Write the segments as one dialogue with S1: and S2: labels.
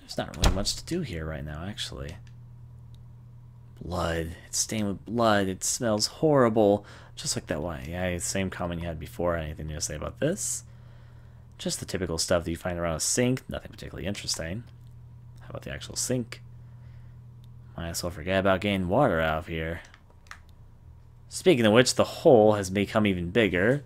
S1: There's not really much to do here right now, actually. Blood. It's stained with blood. It smells horrible. Just like that one. Yeah, same comment you had before. Anything to say about this? Just the typical stuff that you find around a sink. Nothing particularly interesting. How about the actual sink? Might as well forget about getting water out of here. Speaking of which, the hole has become even bigger.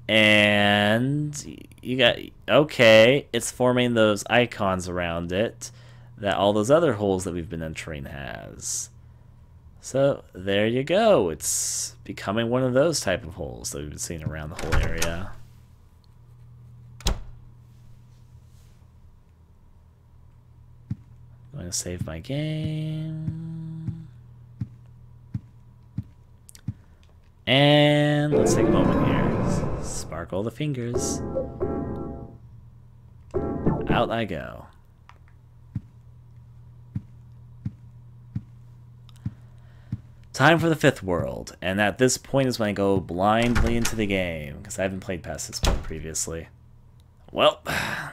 S1: And you got... Okay, it's forming those icons around it that all those other holes that we've been entering has. So, there you go. It's becoming one of those type of holes that we've been seeing around the whole area. I'm going to save my game. And let's take a moment here. Sparkle the fingers. Out I go. Time for the fifth world, and at this point is when I go blindly into the game, because I haven't played past this point previously. Well,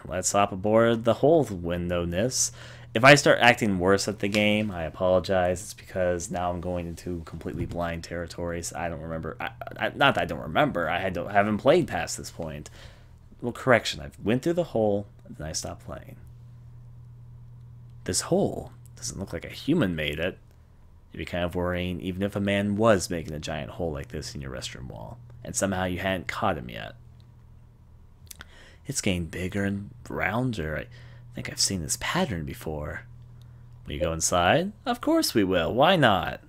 S1: let's hop aboard the whole windowness. If I start acting worse at the game, I apologize. It's because now I'm going into completely blind territories. I don't remember. Not that I don't remember. I haven't played past this point. Well, correction. I went through the hole, and then I stopped playing. This hole doesn't look like a human made it. You'd be kind of worrying even if a man was making a giant hole like this in your restroom wall, and somehow you hadn't caught him yet. It's getting bigger and rounder. I think I've seen this pattern before. Will you go inside? Of course we will. Why not?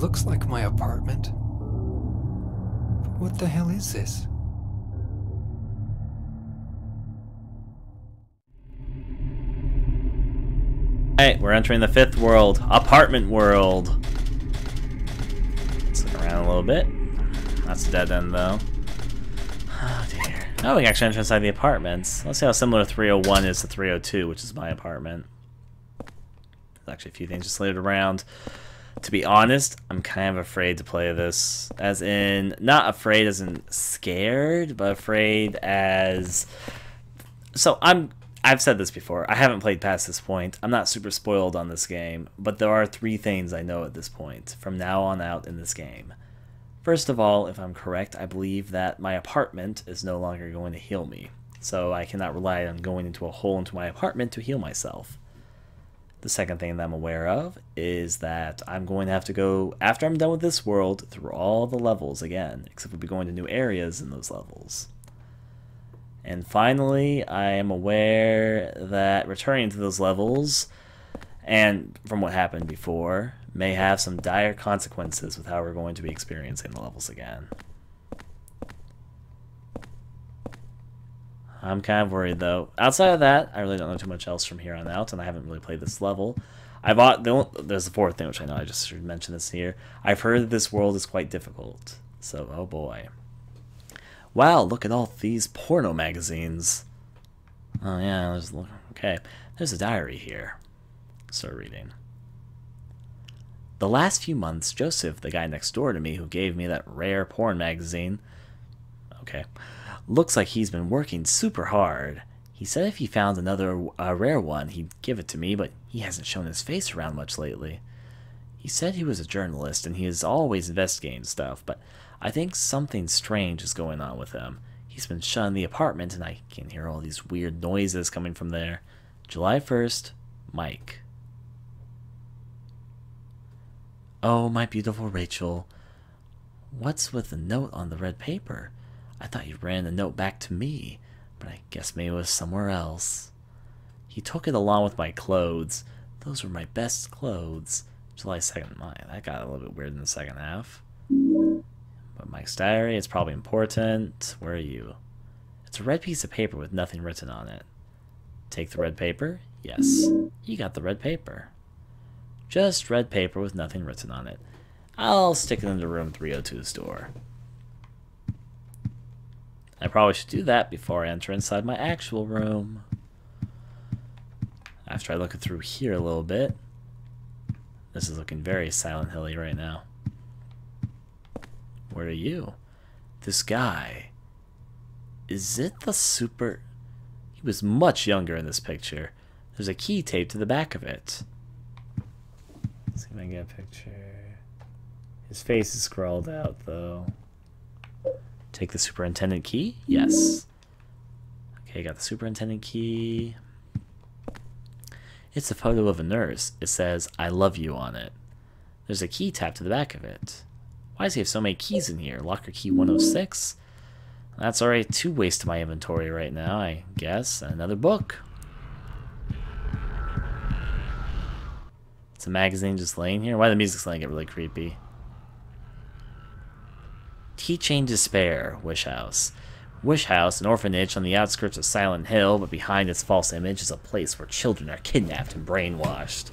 S2: Looks like my apartment. But what the hell is this?
S1: Alright, we're entering the fifth world. Apartment world. Let's look around a little bit. That's a dead end though. Oh dear. Oh, we can actually enter inside the apartments. Let's see how similar 301 is to 302, which is my apartment. There's actually a few things just laid around. To be honest, I'm kind of afraid to play this. As in, not afraid as in scared, but afraid as... So, I've said this before. I haven't played past this point. I'm not super spoiled on this game, but there are 3 things I know at this point, from now on out in this game. First of all, if I'm correct, I believe that my apartment is no longer going to heal me. So I cannot rely on going into a hole into my apartment to heal myself. The second thing that I'm aware of is that I'm going to have to go, after I'm done with this world, through all the levels again, except we'll be going to new areas in those levels. And finally, I am aware that returning to those levels, and from what happened before, may have some dire consequences with how we're going to be experiencing the levels again. I'm kind of worried though. Outside of that, I really don't know too much else from here on out, and I haven't really played this level. There's the fourth thing, which I know I just should mention this here. I've heard that this world is quite difficult, so oh boy. Wow, look at all these porno magazines. Oh yeah, okay. There's a diary here. Start reading. The last few months, Joseph, the guy next door to me who gave me that rare porn magazine, okay, looks like he's been working super hard. He said if he found another rare one, he'd give it to me, but he hasn't shown his face around much lately. He said he was a journalist and he is always investigating stuff, but I think something strange is going on with him. He's been shut in the apartment, and I can hear all these weird noises coming from there. July 1st, Mike. Oh, my beautiful Rachel. What's with the note on the red paper? I thought you ran the note back to me, but I guess maybe it was somewhere else. He took it along with my clothes. Those were my best clothes. July 2nd, that got a little bit weird in the second half. But Mike's diary, it's probably important. Where are you? It's a red piece of paper with nothing written on it. Take the red paper? Yes. You got the red paper. Just red paper with nothing written on it. I'll stick it into room 302's door. I probably should do that before I enter inside my actual room. After I look through here a little bit. This is looking very Silent Hill-y right now. Where are you? This guy. Is it the super... He was much younger in this picture. There's a key taped to the back of it. Let's see if I can get a picture. His face is scrawled out, though. Take the Superintendent Key? Yes. Okay, got the Superintendent Key. It's a photo of a nurse. It says, I love you on it. There's a key tapped to the back of it. Why does he have so many keys in here? Locker key 106? That's already 2 wastes to my inventory right now, I guess. Another book. It's a magazine just laying here. Why the music's letting it get really creepy? Teaching Despair, Wish House. Wish House, an orphanage on the outskirts of Silent Hill, but behind its false image is a place where children are kidnapped and brainwashed.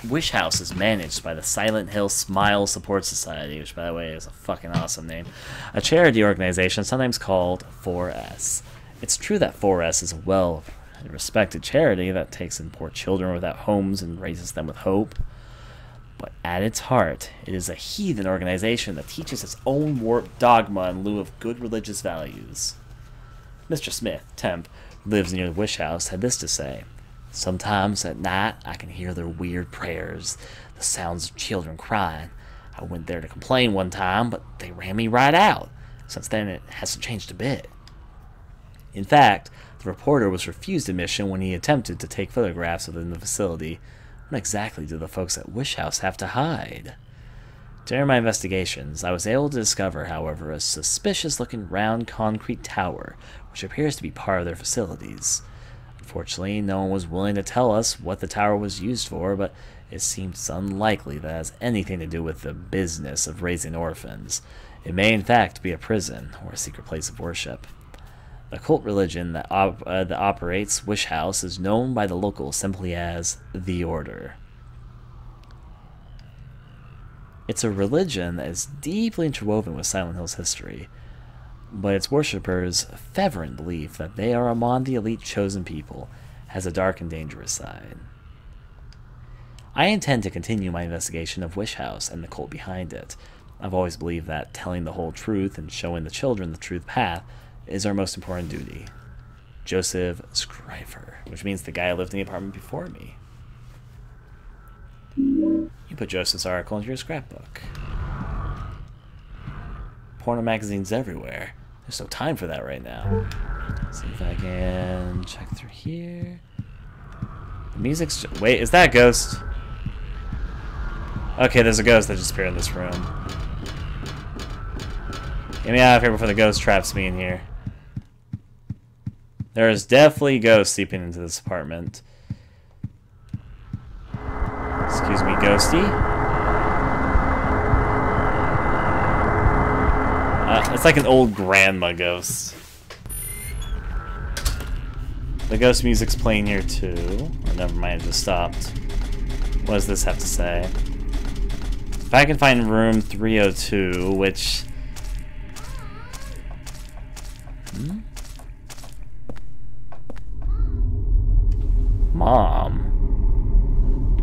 S1: Wish House is managed by the Silent Hill Smile Support Society, which, by the way, is a fucking awesome name. A charity organization sometimes called 4S. It's true that 4S is a well-respected charity that takes in poor children without homes and raises them with hope. But at its heart, it is a heathen organization that teaches its own warped dogma in lieu of good religious values. Mr. Smith, temp, who lives near the Wish House, had this to say. Sometimes at night, I can hear their weird prayers, the sounds of children crying. I went there to complain one time, but they ran me right out. Since then, it hasn't changed a bit. In fact, the reporter was refused admission when he attempted to take photographs within the facility. What exactly do the folks at Wish House have to hide? During my investigations, I was able to discover, however, a suspicious-looking round concrete tower, which appears to be part of their facilities. Unfortunately, no one was willing to tell us what the tower was used for, but it seems unlikely that it has anything to do with the business of raising orphans. It may, in fact, be a prison or a secret place of worship. The cult religion that operates Wish House is known by the locals simply as the Order. It's a religion that is deeply interwoven with Silent Hill's history, but its worshippers' fervent belief that they are among the elite chosen people has a dark and dangerous side. I intend to continue my investigation of Wish House and the cult behind it. I've always believed that telling the whole truth and showing the children the truth path is our most important duty. Joseph Scriver, which means the guy who lived in the apartment before me. You put Joseph's article into your scrapbook. Porno magazines everywhere. There's no time for that right now. Let's see if I can check through here. The music's... Wait, is that a ghost? Okay, there's a ghost that just appeared in this room. Get me out of here before the ghost traps me in here. There is definitely ghosts seeping into this apartment. Excuse me, ghosty. It's like an old grandma ghost. The ghost music's playing here too. Or never mind, it just stopped. What does this have to say? If I can find room 302, which... Mom.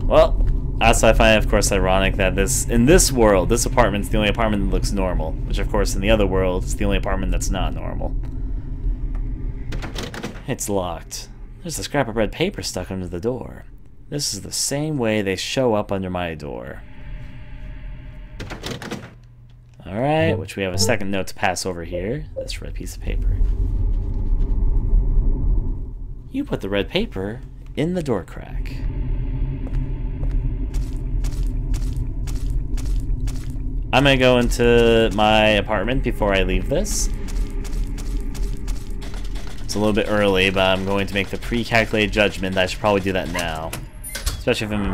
S1: Well, that's why I find it, of course, ironic that in this world, this apartment's the only apartment that looks normal. Which, of course, in the other world, it's the only apartment that's not normal. It's locked. There's a scrap of red paper stuck under the door. This is the same way they show up under my door. Alright, which we have a second note to pass over here. This red piece of paper. You put the red paper in the door crack. I'm gonna go into my apartment before I leave this. It's a little bit early, but I'm going to make the pre-calculated judgment that I should probably do that now. Especially if I'm...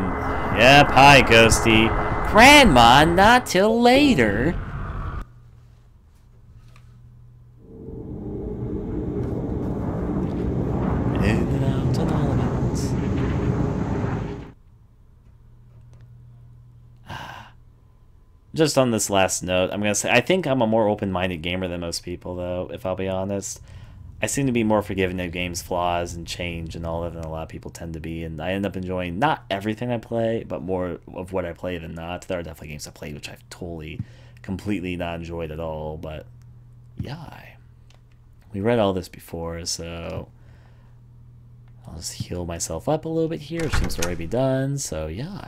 S1: Yep, hi, Ghosty. Grandma, not till later. In and out and all about. Just on this last note, I'm going to say, I think I'm a more open-minded gamer than most people, though, if I'll be honest. I seem to be more forgiving of games' flaws and change and all that than a lot of people tend to be, and I end up enjoying not everything I play, but more of what I play than not. There are definitely games I played which I've totally, completely not enjoyed at all, but yeah. We read all this before, so I'll just heal myself up a little bit here, which seems to already be done, so yeah.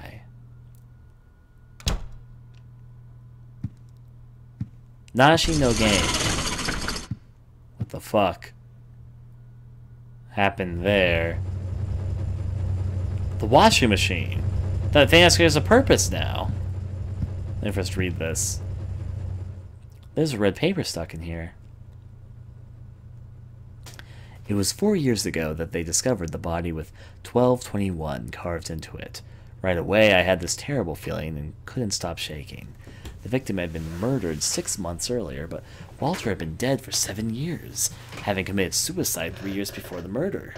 S1: Nashi no game. What the fuck happened there? The washing machine. That thing has a purpose now. Let me first read this. There's a red paper stuck in here. It was 4 years ago that they discovered the body with 1221 carved into it. Right away, I had this terrible feeling and couldn't stop shaking. The victim had been murdered 6 months earlier, but Walter had been dead for 7 years, having committed suicide 3 years before the murder.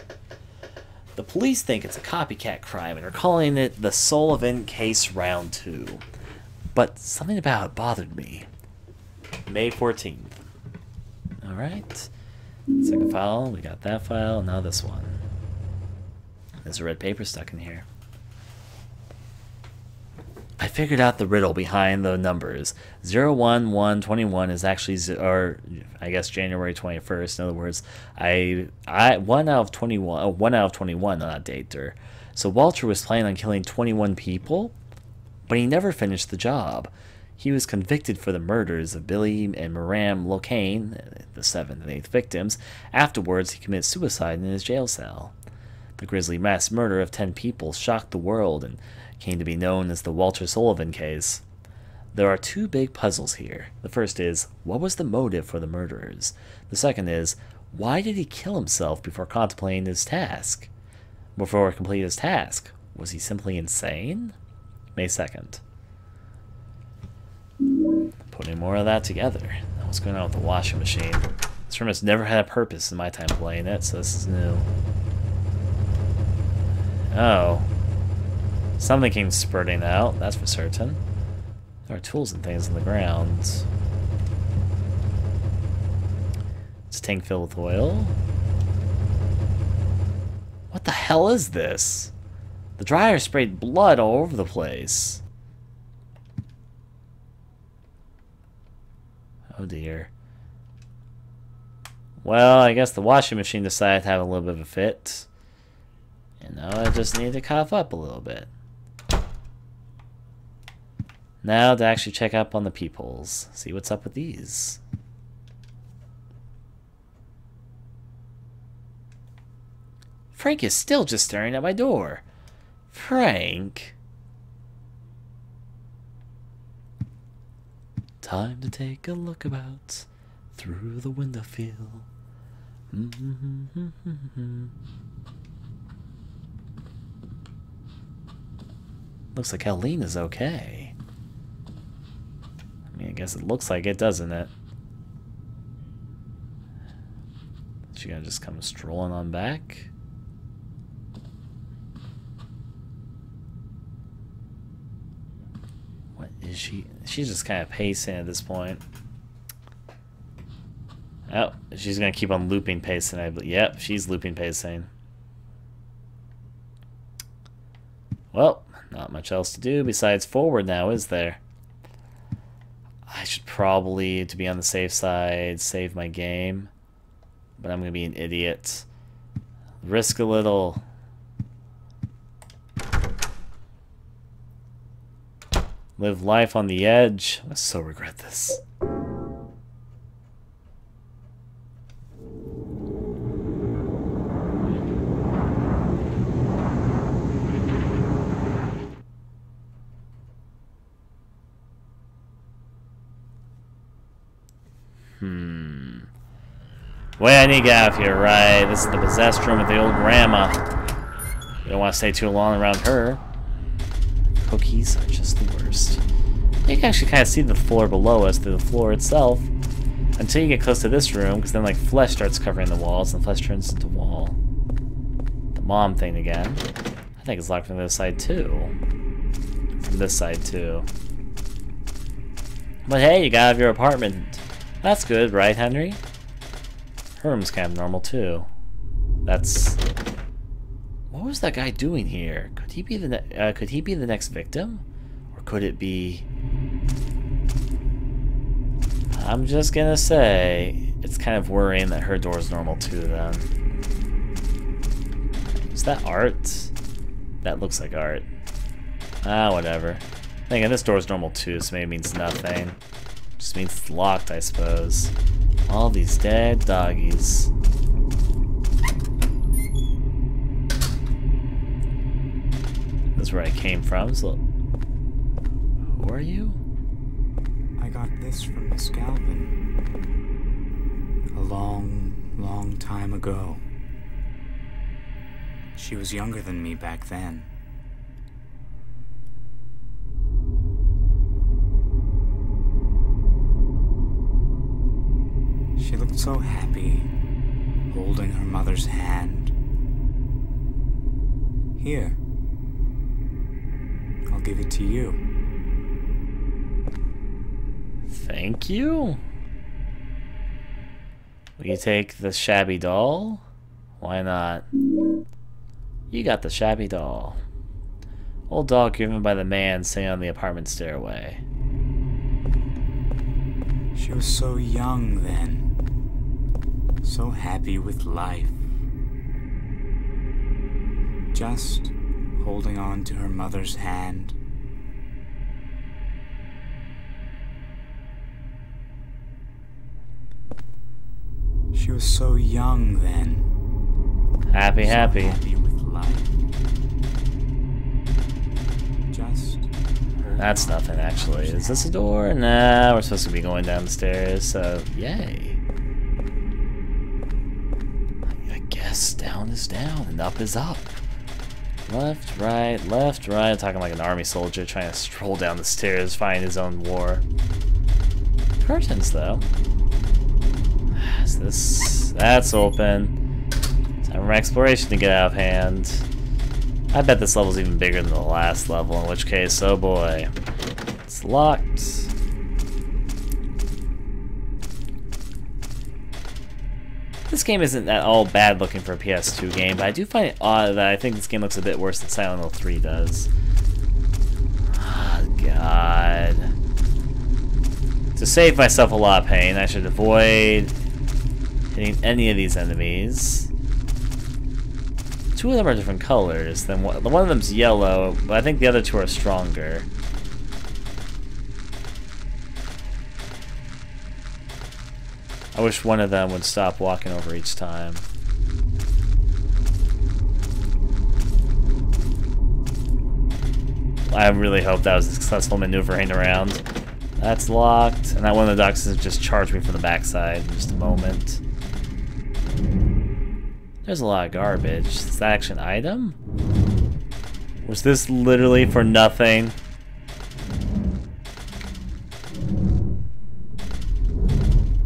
S1: The police think it's a copycat crime and are calling it the Sullivan Case Round 2. But something about it bothered me. May 14th. Alright. Second file, we got that file, now this one. There's a red paper stuck in here. I figured out the riddle behind the numbers. 01121 is actually, or I guess January 21st. In other words, I 1 out of 21, 1 out of 21 on that date. So Walter was planning on killing 21 people, but he never finished the job. He was convicted for the murders of Billy and Maram Locane, the 7th and 8th victims. Afterwards, he committed suicide in his jail cell. The grisly mass murder of 10 people shocked the world and came to be known as the Walter Sullivan case. There are two big puzzles here. The first is, what was the motive for the murderers? The second is, why did he kill himself before contemplating his task? Before completing his task? Was he simply insane? May 2nd. Putting more of that together. What's going on with the washing machine? This room has never had a purpose in my time playing it, so this is new. Oh. Something came spurting out, that's for certain. There are tools and things on the ground. It's a tank filled with oil. What the hell is this? The dryer sprayed blood all over the place. Oh dear. Well, I guess the washing machine decided to have a little bit of a fit. And now I just need to cough up a little bit. Now to actually check up on the peepholes. See what's up with these. Frank is still just staring at my door. Frank. Time to take a look about through the window sill. Looks like Helene is okay. I mean, I guess it looks like it, doesn't it? Is she gonna just come strolling on back? What is she? She's just kind of pacing at this point. Oh, she's gonna keep on looping pacing. Yep, she's looping pacing. Well, not much else to do besides forward now, is there? I should probably, to be on the safe side, save my game. But I'm going to be an idiot. Risk a little. Live life on the edge. I so regret this. Wait, I need to get out of here, right? This is the possessed room of the old grandma. You don't want to stay too long around her. Cookies are just the worst. You can actually kind of see the floor below us through the floor itself. Until you get close to this room, because then like flesh starts covering the walls, and flesh turns into wall. The mom thing again. I think it's locked from this side too. From this side too. But hey, you got out of your apartment. That's good, right, Henry? Her room's kind of normal too. That's... What was that guy doing here? Could he be the next victim? Or could it be... I'm just gonna say, it's kind of worrying that her door's normal too then. Is that art? That looks like art. Ah, whatever. Thinking this door's normal too, so maybe it means nothing. Just means it's locked, I suppose. All these dead doggies. This is where I came from, so... Who are you?
S2: I got this from Miss Galvin. A long, long time ago. She was younger than me back then. She looked so happy, holding her mother's hand. Here. I'll give it to you.
S1: Thank you? Will you take the shabby doll? Why not? You got the shabby doll. Old doll given by the man sitting on the apartment stairway.
S2: She was so young then. So happy with life. Just holding on to her mother's hand. She was so young then.
S1: Happy,
S2: so
S1: happy.
S2: Happy with life. Just.
S1: That's nothing, actually. Is this a door? Nah, we're supposed to be going down the stairs, so yay. I guess down is down and up is up. Left, right, left, right. I'm talking like an army soldier trying to stroll down the stairs, find his own war. Curtains, though. Is this... That's open. Time for exploration to get out of hand. I bet this level's even bigger than the last level, in which case, oh boy. It's locked. This game isn't at all bad looking for a PS2 game, but I do find it odd that I think this game looks a bit worse than Silent Hill 3 does. Oh, God. To save myself a lot of pain, I should avoid hitting any of these enemies. Two of them are different colors. Then one of them's yellow, but I think the other two are stronger. I wish one of them would stop walking over each time. I really hope that was a successful maneuvering around. That's locked, and that one of the ducks has just charged me from the backside in just a moment. There's a lot of garbage. Is that actually an item? Was this literally for nothing?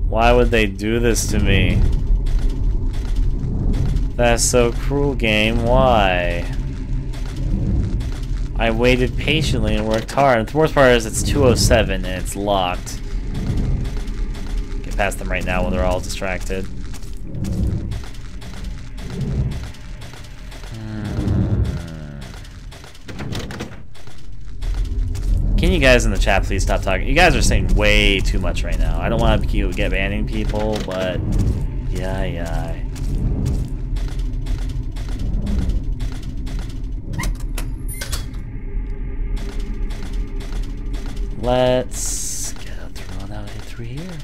S1: Why would they do this to me? That's so cruel, game. Why? I waited patiently and worked hard. And the worst part is it's 2:07 and it's locked. Get past them right now when they're all distracted. Can you guys in the chat please stop talking? You guys are saying way too much right now. I don't want to get banning people, but yeah. let's get a thrown out through here.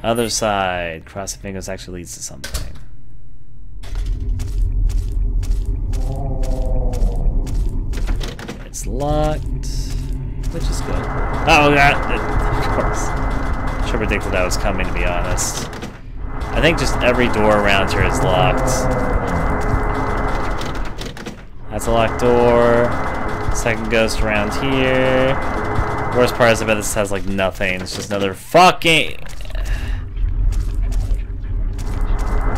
S1: Other side. Crossing fingers actually leads to something. It's locked, which is good. Oh, God. Of course. Should have predicted that was coming, to be honest. I think just every door around here is locked. That's a locked door. Second ghost around here. Worst part is I bet this has like nothing. It's just another fucking...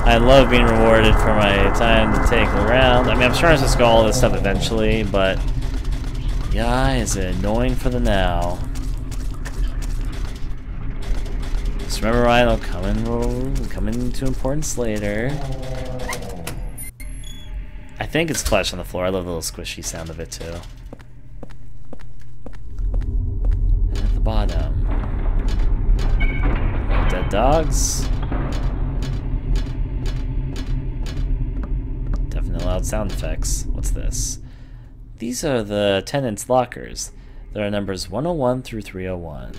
S1: I love being rewarded for my time to take around. I mean, I'm sure I'm supposed to go all this stuff eventually, but... yeah, is it annoying for the now. Just remember, Ryan, I'll come into importance later. I think it's flesh on the floor. I love the little squishy sound of it too. And at the bottom, dead dogs. Definitely loud sound effects. What's this? These are the tenants' lockers. There are numbers 101 through 301.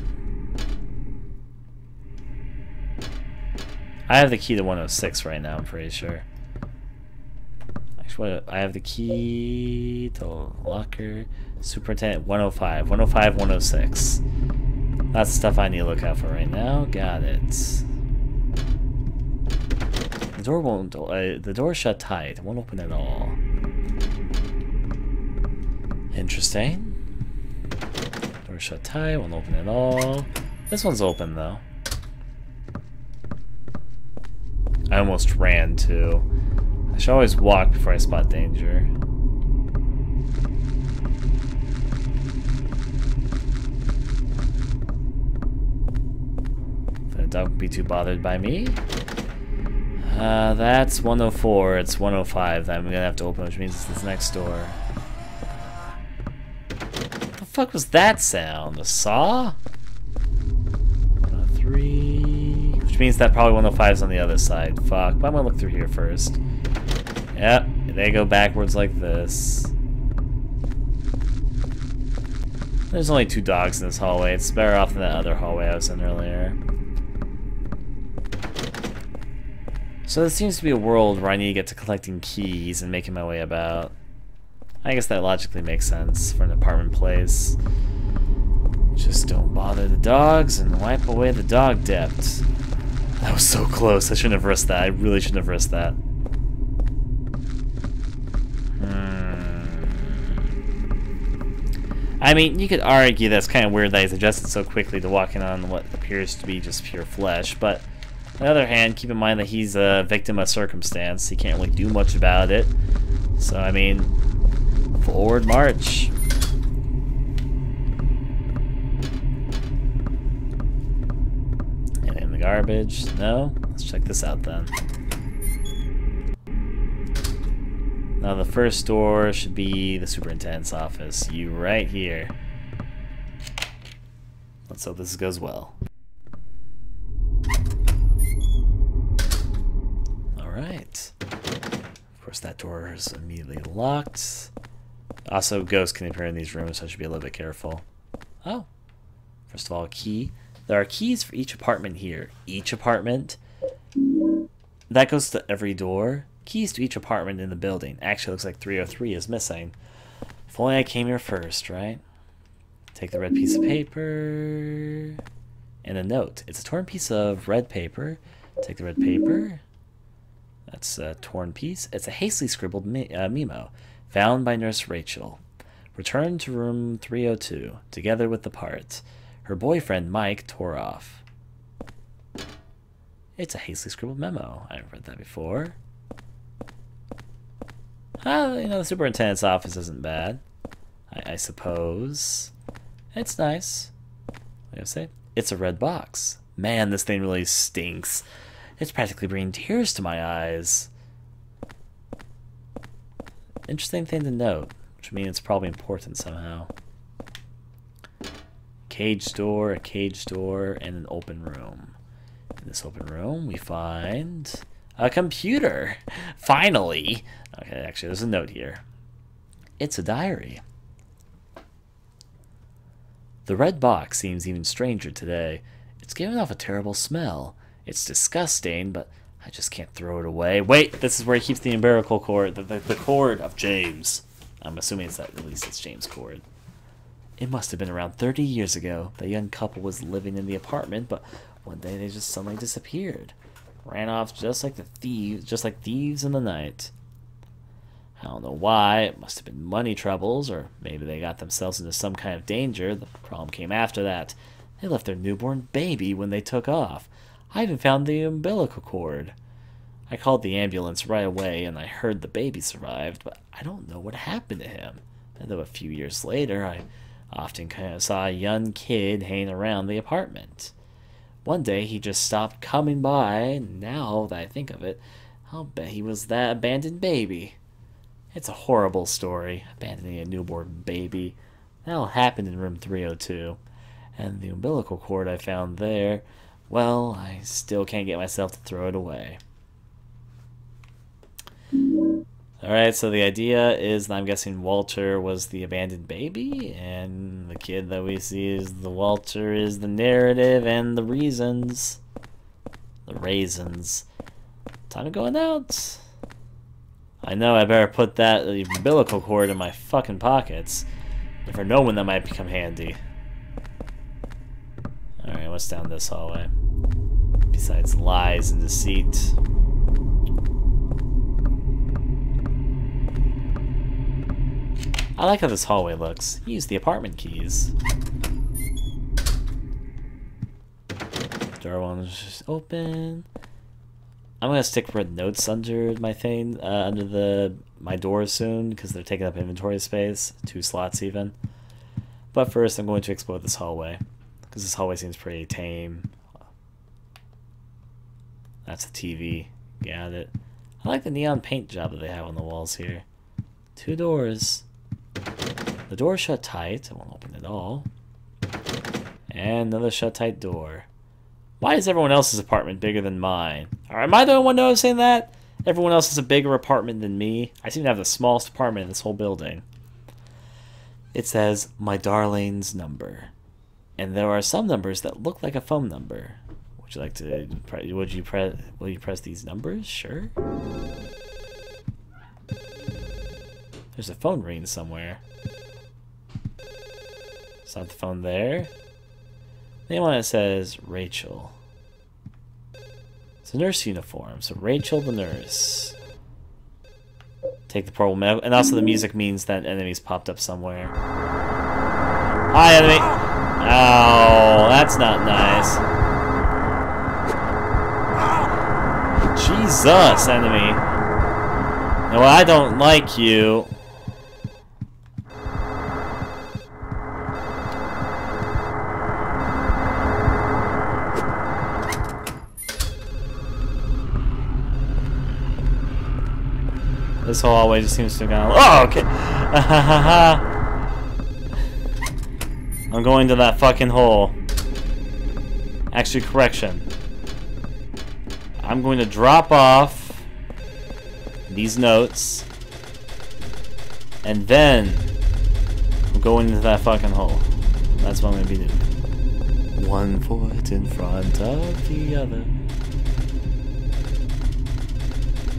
S1: I have the key to 106 right now, I'm pretty sure. Actually, I have the key to locker. Superintendent 105. 105, 106. That's the stuff I need to look out for right now. Got it. The door won't... the door's shut tight. It won't open at all. Interesting. Door shut tight, won't open at all. This one's open though. I almost ran too. I should always walk before I spot danger. Don't be too bothered by me. That's 104. It's 105 that I'm gonna have to open, which means it's this next door. What the fuck was that sound? A saw? 103. Which means that probably 105 is on the other side. Fuck. But I'm gonna look through here first. Yep. They go backwards like this. There's only 2 dogs in this hallway. It's better off than that other hallway I was in earlier. So this seems to be a world where I need to get to collecting keys and making my way about. I guess that logically makes sense for an apartment place. Just don't bother the dogs and wipe away the dog debt. That was so close. I shouldn't have risked that. I really shouldn't have risked that. I mean, you could argue that's kind of weird that he's adjusted so quickly to walking on what appears to be just pure flesh, but on the other hand, keep in mind that he's a victim of circumstance. He can't really do much about it. So, I mean, forward march. And in the garbage? No? Let's check this out then. Now the first door should be the superintendent's office. You right here. Let's hope this goes well. Alright. Of course that door is immediately locked. Also, ghosts can appear in these rooms, so I should be a little bit careful. Oh. First of all, a key. There are keys for each apartment here. Each apartment? That goes to every door. Keys to each apartment in the building. Actually, looks like 303 is missing. If only I came here first, right? Take the red piece of paper. And a note. It's a torn piece of red paper. Take the red paper. That's a torn piece. It's a hastily scribbled memo. Found by Nurse Rachel. Return to room 302. Together with the part. Her boyfriend, Mike, tore off. It's a hastily scribbled memo. I've read that before. You know, the superintendent's office isn't bad. I suppose. It's nice. What do I say? It's a red box. Man, this thing really stinks. It's practically bringing tears to my eyes. Interesting thing to note, which means it's probably important somehow. Cage door, a cage door, and an open room. In this open room, we find a computer. Finally. Okay, actually, there's a note here. It's a diary. The red box seems even stranger today. It's giving off a terrible smell. It's disgusting, but I just can't throw it away. Wait, this is where he keeps the umbilical cord, the cord of James. I'm assuming it's that, at least it's James' cord. It must have been around 30 years ago. The young couple was living in the apartment, but one day they just suddenly disappeared. Ran off just like thieves in the night. I don't know why. It must have been money troubles, or maybe they got themselves into some kind of danger. The problem came after that. They left their newborn baby when they took off. I even found the umbilical cord. I called the ambulance right away, and I heard the baby survived, but I don't know what happened to him. And though a few years later, I often kind of saw a young kid hanging around the apartment. One day, he just stopped coming by, and now that I think of it, I'll bet he was that abandoned baby. It's a horrible story, abandoning a newborn baby. That'll happen in room 302. And the umbilical cord I found there, well, I still can't get myself to throw it away. Alright, so the idea is, I'm guessing Walter was the abandoned baby, and the kid that we see is the Walter is the narrative and the reasons. The raisins. Time to going out. I know I better put that umbilical cord in my fucking pockets. For no one that might become handy. Alright, what's down this hallway? Besides lies and deceit. I like how this hallway looks. Use the apartment keys. Door one is just open. I'm gonna stick red notes under my thing, under my doors soon, because they're taking up inventory space, 2 slots even. But first, I'm going to explore this hallway, because this hallway seems pretty tame. That's a TV. Got it. I like the neon paint job that they have on the walls here. 2 doors. The door shut tight. I won't open it all. And another shut tight door. Why is everyone else's apartment bigger than mine? Or am I the only one noticing that? Everyone else has a bigger apartment than me. I seem to have the smallest apartment in this whole building. It says, my darling's number. And there are some numbers that look like a phone number. Would you like to, will you press these numbers? Sure. There's a phone ringing somewhere. Is that the phone there? The one that says Rachel. It's a nurse uniform, so Rachel the nurse. Take the portable medical, and also the music means that enemies popped up somewhere. Hi, enemy! Oh, that's not nice. Jesus, enemy. No, I don't like you. This whole hallway just seems to have gone. Oh, okay. I'm going to that fucking hole. Actually, correction. I'm going to drop off these notes, and then I'm going into that fucking hole. That's what I'm going to be doing. 1 foot in front of the other.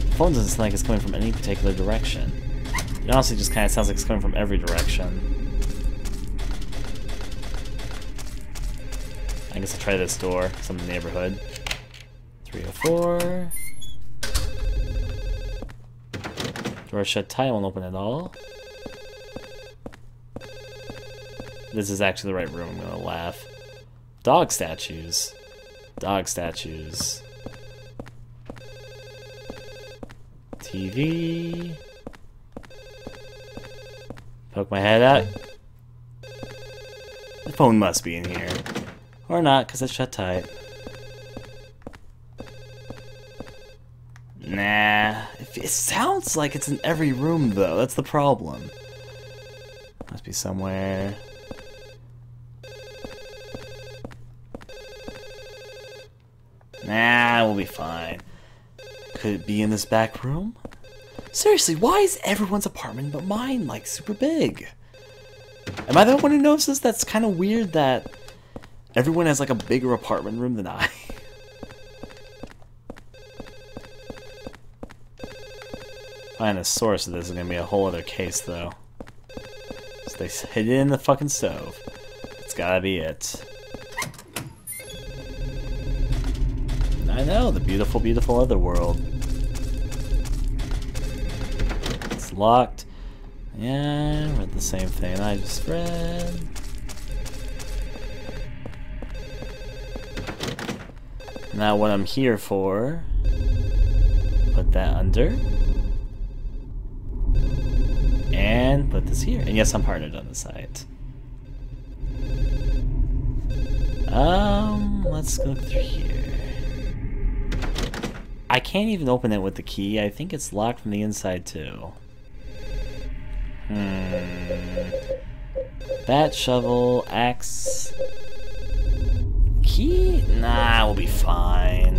S1: The phone doesn't sound like it's coming from any particular direction. It honestly just kind of sounds like it's coming from every direction. I guess I'll try this door, because I'm in the neighborhood. 304. Door shut tight, I won't open at all. This is actually the right room, I'm gonna laugh. Dog statues. Dog statues. TV. Poke my head out. The phone must be in here. Or not, because it's shut tight. Nah. It sounds like it's in every room, though. That's the problem. Must be somewhere. Nah, we'll be fine. Could it be in this back room? Seriously, why is everyone's apartment but mine, like, super big? Am I the one who notices that's kind of weird that everyone has like a bigger apartment room than I? Find the source of this is gonna be a whole other case though. So they hid it in the fucking stove. It's gotta be it. I know, the beautiful, beautiful other world. It's locked. Yeah, read the same thing I just read. Now what I'm here for, put that under. And put this here. And yes, I'm partnered on the site. Let's go through here. I can't even open it with the key. I think it's locked from the inside too. Bat, shovel, axe. Key? Nah, we'll be fine.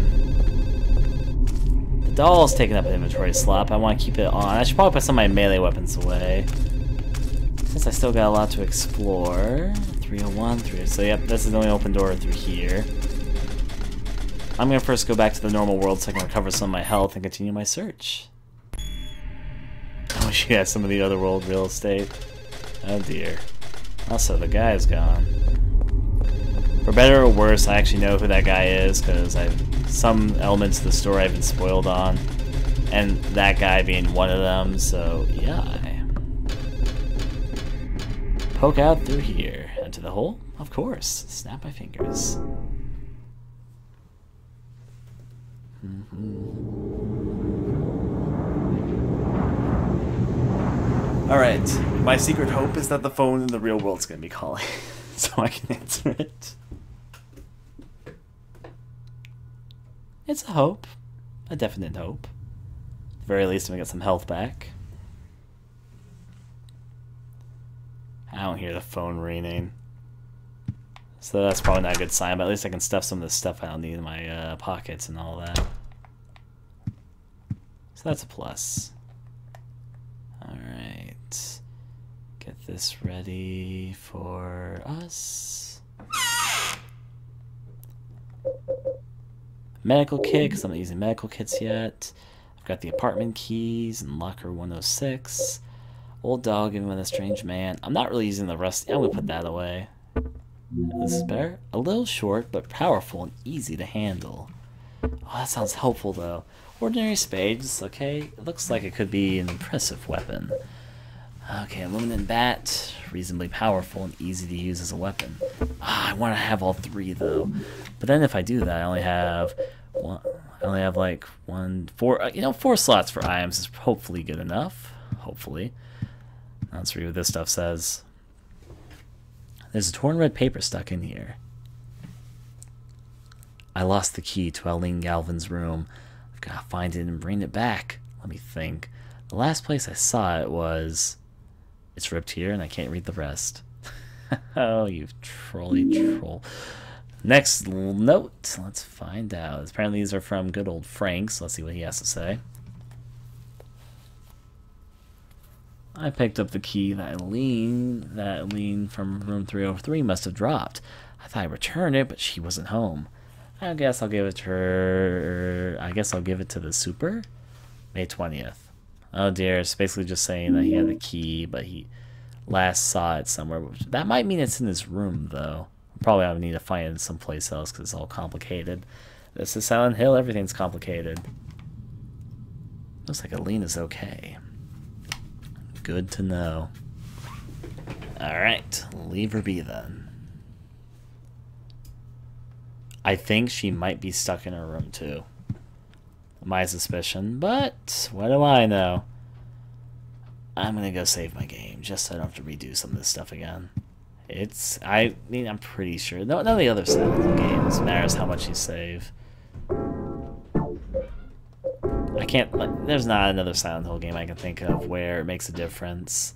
S1: The doll's taking up an inventory slot. I want to keep it on. I should probably put some of my melee weapons away. Since I still got a lot to explore. 301, 3. So yep, this is the only open door through here. I'm gonna first go back to the normal world so I can recover some of my health and continue my search. I wish you had some of the other world real estate. Oh dear. Also, the guy's gone. For better or worse, I actually know who that guy is because some elements of the story I've been spoiled on, and that guy being one of them. So yeah. Poke out through here. Into the hole? Of course. Snap my fingers. Alright, my secret hope is that the phone in the real world's gonna be calling, so I can answer it. It's a hope. A definite hope. At the very least, I'm gonna get some health back. I don't hear the phone ringing. So that's probably not a good sign, but at least I can stuff some of the stuff I don't need in my pockets and all that. So that's a plus. Alright. Get this ready for us. Medical kit, because I'm not using medical kits yet. I've got the apartment keys and locker 106. Old dog giving with a strange man. I'm not really using the rest. I'm going to put that away. This is better. A little short, but powerful and easy to handle. Oh, that sounds helpful, though. Ordinary spades, okay. It looks like it could be an impressive weapon. Okay, aluminum bat. Reasonably powerful and easy to use as a weapon. I want to have all three, though. But then if I do that, I only have one. I only have like 4 slots for items is hopefully good enough. Hopefully. Let's read what this stuff says. There's a torn red paper stuck in here. I lost the key to Eileen Galvin's room. I've got to find it and bring it back. Let me think. The last place I saw it was... It's ripped here and I can't read the rest. Oh, you trolly troll. Next note. Let's find out. Apparently these are from good old Frank, so let's see what he has to say. I picked up the key that Eileen from room 303 must have dropped. I thought I returned it, but she wasn't home. I guess I'll give it to her. I guess I'll give it to the super. May 20th. Oh dear, it's basically just saying that he had the key, but he last saw it somewhere. That might mean it's in his room, though. Probably I would need to find it someplace else because it's all complicated. This is Silent Hill, everything's complicated. Looks like Eileen is okay. Good to know. Alright, leave her be then. I think she might be stuck in her room too. My suspicion, but what do I know? I'm gonna go save my game just so I don't have to redo some of this stuff again. I mean, I'm pretty sure. None of the other Silent Hill games matters how much you save. There's not another Silent Hill game I can think of where it makes a difference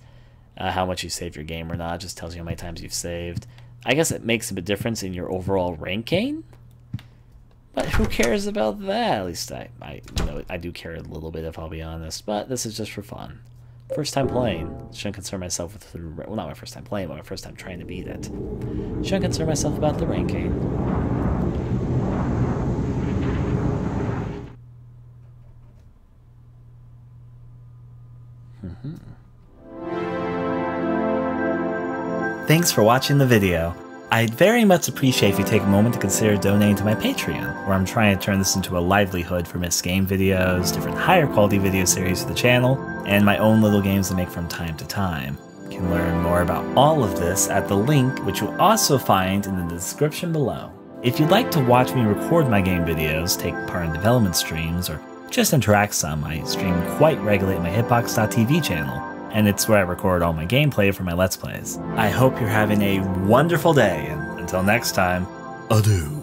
S1: how much you save your game or not. It just tells you how many times you've saved. I guess it makes a bit difference in your overall ranking, but who cares about that? At least I do care a little bit, if I'll be honest. But this is just for fun. First time playing. Shouldn't concern myself with the... Well, not my first time playing, but my first time trying to beat it. Shouldn't concern myself about the ranking. Thanks for watching the video. I'd very much appreciate if you take a moment to consider donating to my Patreon, where I'm trying to turn this into a livelihood for missed game videos, different higher quality video series for the channel, and my own little games to make from time to time. You can learn more about all of this at the link, which you'll also find in the description below. If you'd like to watch me record my game videos, take part in development streams, or just interact some, I stream quite regularly at my hitbox.tv channel, and it's where I record all my gameplay for my Let's Plays. I hope you're having a wonderful day, and until next time, adieu.